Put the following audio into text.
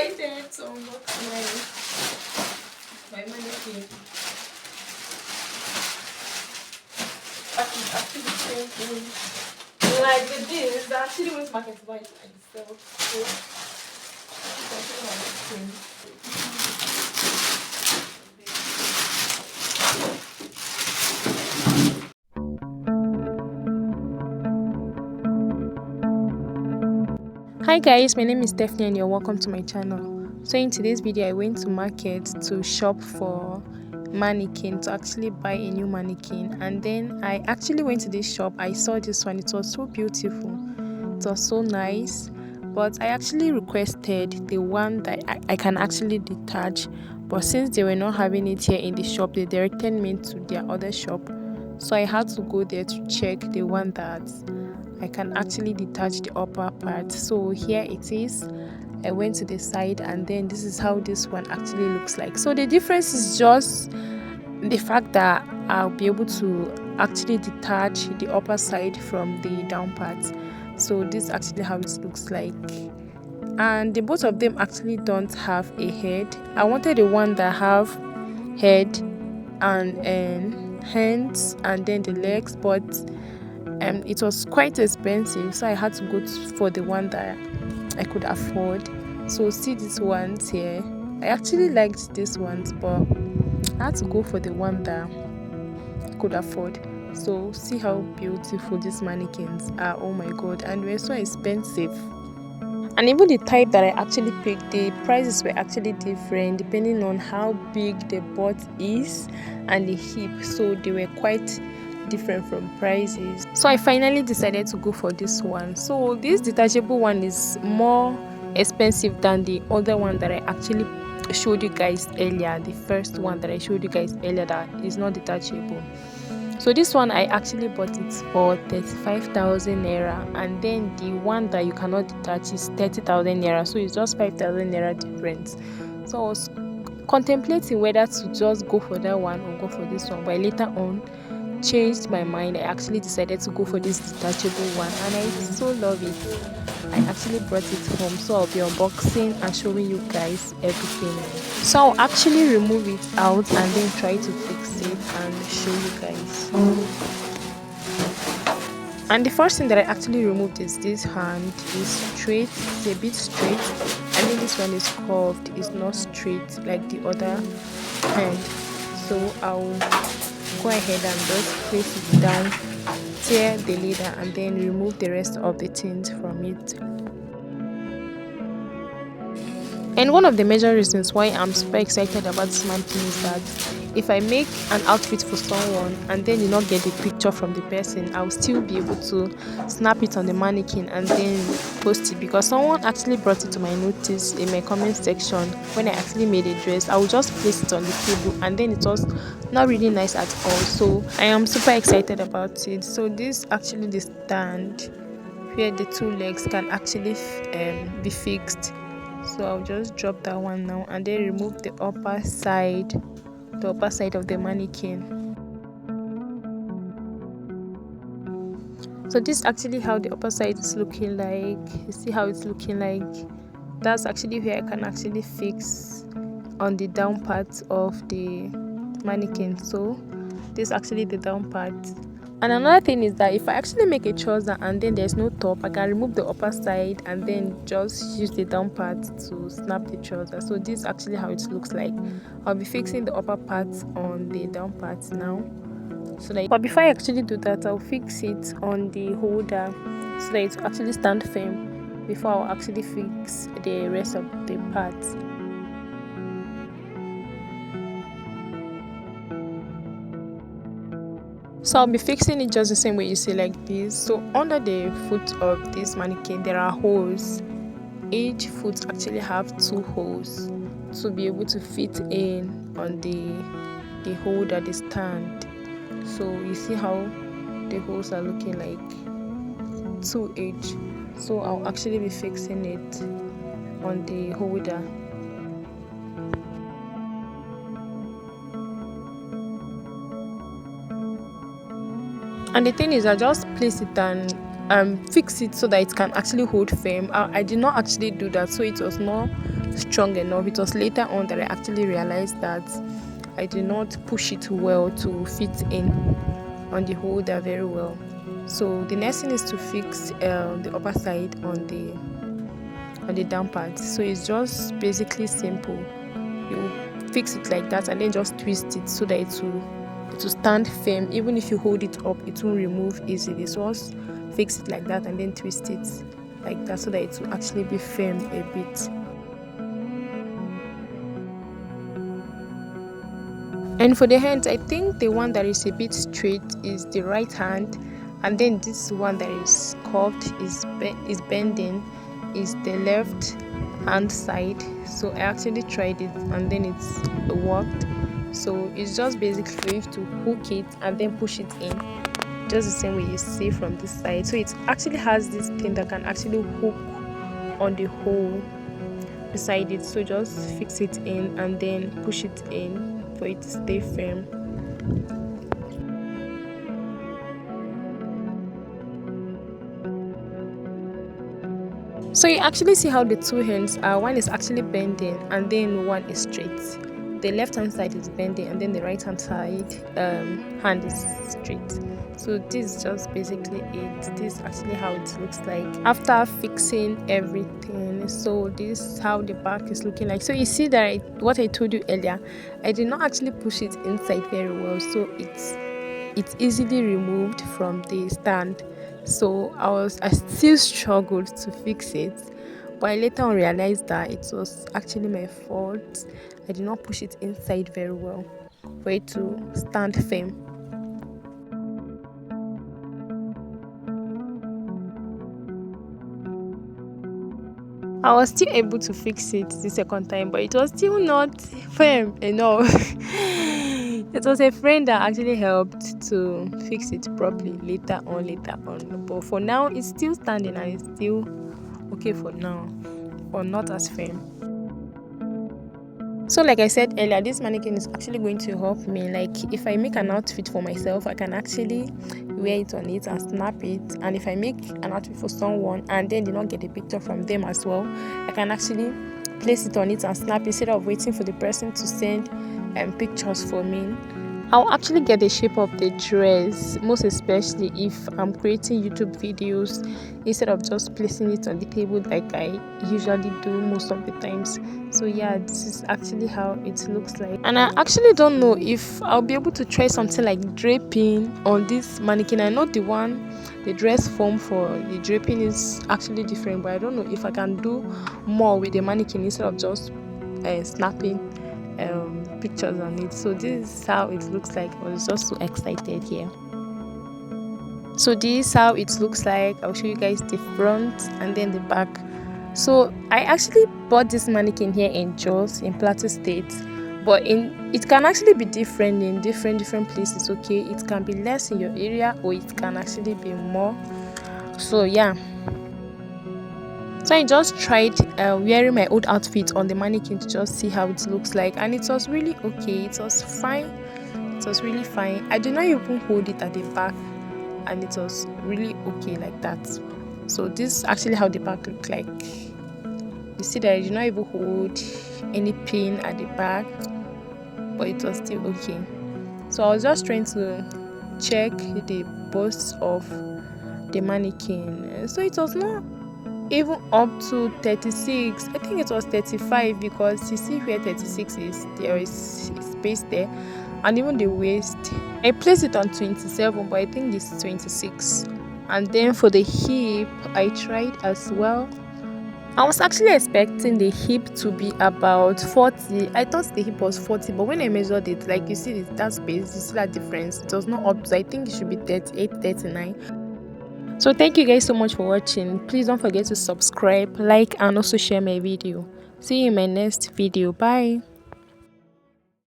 excited to unbox my mannequin. That is actually painful. Like with this, I actually went to market to buy it myself. So you can see my skin. Hi guys, my name is Stephanie and you're welcome to my channel. So in today's video I went to market to shop for mannequin, to actually buy a new mannequin, and then I actually went to this shop. I saw this one. It was so beautiful, it was so nice, but I actually requested the one that I can actually detach, but since they were not having it here in the shop, they directed me to their other shop, so I had to go there to check the one that I can actually detach the upper part. So here it is. I went to the side, and then this is how this one actually looks like. So the difference is just the fact that I'll be able to actually detach the upper side from the down part. So this is actually how it looks like, and the both of them actually don't have a head. I wanted the one that have head and hands and then the legs, but it was quite expensive, so I had to go for the one that I could afford. So see these ones here, I actually liked these ones, but I had to go for the one that I could afford. So see how beautiful these mannequins are. Oh my god, and they're so expensive. And even the type that I actually picked, the prices were actually different depending on how big the butt is and the hip, so they were quite different from prices. So I finally decided to go for this one. So this detachable one is more expensive than the other one that I actually showed you guys earlier, the first one that I showed you guys earlier that is not detachable. So this one I actually bought it for 35,000 naira, and then the one that you cannot detach is 30,000 naira, so it's just 5,000 naira difference. So I was contemplating whether to just go for that one or go for this one, but later on changed my mind. I actually decided to go for this detachable one, and I so love it. I actually brought it home, so I'll be unboxing and showing you guys everything. So I'll actually remove it out and then try to fix it and show you guys. And the first thing that I actually removed is this hand. Is straight, it's a bit straight, and then this one is curved, it's not straight like the other hand. So I'll go ahead and just place it down, tear the leather, and then remove the rest of the tint from it. And one of the major reasons why I'm super excited about this mannequin is that if I make an outfit for someone and then you not get the picture from the person, I'll still be able to snap it on the mannequin and then post it, because someone actually brought it to my notice in my comment section when I actually made a dress. I will just place it on the table, and then it was not really nice at all. So I am super excited about it. So this actually the stand where the two legs can actually be fixed. So I'll just drop that one now and then remove the upper side of the mannequin. So this is actually how the upper side is looking like. You see how it's looking like? That's actually where I can actually fix on the down part of the mannequin. So this is actually the down part. And another thing is that if I actually make a trouser and then there's no top, I can remove the upper side and then just use the down part to snap the trouser. So this is actually how it looks like. I'll be fixing the upper part on the down part now. But before I actually do that, I'll fix it on the holder so that it will actually stand firm before I'll actually fix the rest of the parts. So I'll be fixing it just the same way you see, like this. So under the foot of this mannequin there are holes. Each foot actually have 2 holes to be able to fit in on the holder, the stand. So you see how the holes are looking like 2 each. So I'll actually be fixing it on the holder. And the thing is, I just place it and fix it so that it can actually hold firm. I did not actually do that, so it was not strong enough. It was later on that I actually realized that I did not push it well to fit in on the holder very well. So the next thing is to fix the upper side on the down part. So it's just basically simple. You fix it like that and then just twist it so that it will stand firm. Even if you hold it up, it won't remove easily. So just fix it like that and then twist it like that so that it will actually be firm a bit. And for the hands, I think the one that is a bit straight is the right hand, and then this one that is curved is bending is the left hand side. So I actually tried it and then it worked. So it's just basically for you to hook it and then push it in, just the same way you see from this side. So it actually has this thing that can actually hook on the hole beside it. So just fix it in and then push it in for it to stay firm. So you actually see how the two hands are. One is actually bending and then one is straight. The left hand side is bending and then the right hand side hand is straight. So this is just basically it. This is actually how it looks like after fixing everything. So this is how the back is looking like. So you see that what I told you earlier, I did not actually push it inside very well, so it's easily removed from the stand. So I still struggled to fix it, but I later on realized that it was actually my fault. I did not push it inside very well for it to stand firm. I was still able to fix it the second time, but it was still not firm enough. It was a friend that actually helped to fix it properly later on. But for now, it's still standing and it's still okay for now, but not as firm. So like I said earlier, this mannequin is actually going to help me. Like if I make an outfit for myself, I can actually wear it on it and snap it. And if I make an outfit for someone and then did not get a picture from them as well, I can actually place it on it and snap it instead of waiting for the person to send pictures for me. I'll actually get the shape of the dress, most especially if I'm creating YouTube videos, instead of just placing it on the table like I usually do most of the times. So yeah, this is actually how it looks like. And I actually don't know if I'll be able to try something like draping on this mannequin. I know the dress form for the draping is actually different, but I don't know if I can do more with the mannequin instead of just snapping pictures on it. So this is how it looks like. I was just so excited here. So this is how it looks like. I'll show you guys the front and then the back. So I actually bought this mannequin here in Jos in Plateau State, but it can actually be different in different places. Okay, it can be less in your area or it can actually be more. So yeah, so I just tried wearing my old outfit on the mannequin to just see how it looks like, and it was really okay. It was fine. It was really fine. I did not even hold it at the back, and it was really okay like that. So this is actually how the back looked like. You see that I did not even hold any pin at the back, but it was still okay. So I was just trying to check the bust of the mannequin. So it was not even up to 36. I think it was 35, because you see where 36 is, there is space there, and even the waist I placed it on 27, but I think it's 26. And then for the hip, I tried as well. I was actually expecting the hip to be about 40. I thought the hip was 40, but when I measured it, like you see that space, you see that difference. It was not up to, I think it should be 38, 39. So thank you guys so much for watching. Please don't forget to subscribe, like, and also share my video. See you in my next video. Bye.